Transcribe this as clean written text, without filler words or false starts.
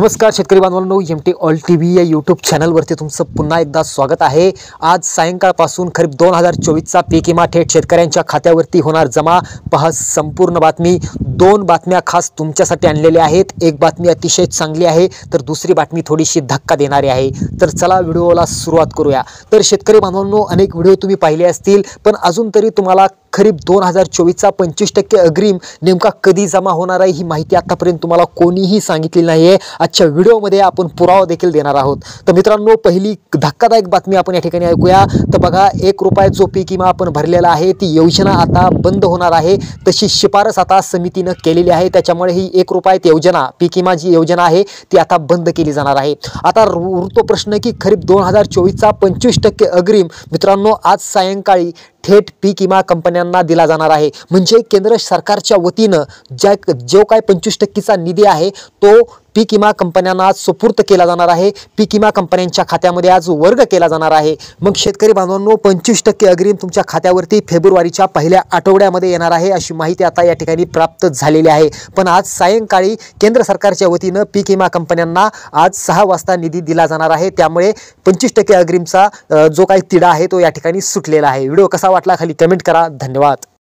नमस्कार शेतकरी बांधवांनो, एमटी ऑल टीव्ही या यूट्यूब चॅनलवरती तुमचं पुन्हा एकदा स्वागत आहे। आज सायंकाळपासून खरीप 2024चा पीक विमा थेट शेतकऱ्यांच्या खात्यावरती होणार जमा। पहा संपूर्ण बातमी। दोन बातम्या खास तुमच्यासाठी आणलेल्या आहेत। एक बातमी अतिशय चांगली आहे तर दुसरी बातमी थोडीशी धक्का देणारी आहे। तर चला व्हिडिओला सुरुवात करूया। तर शेतकरी बांधवांनो, अनेक व्हिडिओ तुम्ही पाहिले असतील, पण अजून तरी तुम्हाला खरीप 2024चा 25% अग्रिम नेमका कधी जमा होणार आहे ही माहिती आतापर्यंत तुम्हाला कोणीही सांगितलेली नाहीये। आजच्या व्हिडिओमध्ये आपण पुरावा देखील देणार आहोत। तर मित्रांनो, पहिली धक्कादायक बातमी आपण या ठिकाणी ऐकूया। तर बघा, 1 रुपया जो पीक विमा आपण भरलेला आहे ती योजना आता बंद होणार आहे। तशी शिफारस आता समितीने केलेली आहे। त्याच्यामुळे ही 1 रुपयात योजना, पीक विमा जी योजना आहे ती आता बंद केली जाणार आहे। आता उरतो प्रश्न की खरीप 2024चा 25% अग्रिम मित्रांनो आज सायंकाळी थेट पीक विमा कंपन्यांना दिला जाणार आहे। म्हणजे केंद्र सरकारच्या वतीनं जो काय 25%चा निधी आहे तो पीक विमा कंपन्यांना आज सुपूर्द केला जाणार आहे। पीक विमा कंपन्यांच्या खात्यामध्ये आज वर्ग केला जाणार आहे। मग शेतकरी बांधवांनो, 25% अग्रिम तुमच्या खात्यावरती फेब्रुवारीच्या पहिल्या आठवड्यामध्ये येणार आहे अशी माहिती आता या ठिकाणी प्राप्त झालेली आहे। पण आज सायंकाळी केंद्र सरकारच्या वतीनं पीक विमा कंपन्यांना आज 6 वाजता निधी दिला जाणार आहे। त्यामुळे 25% अग्रिमचा जो काही तिढा आहे तो या ठिकाणी सुटलेला आहे। व्हिडिओ कसा वाटला खाली कमेंट करा। धन्यवाद।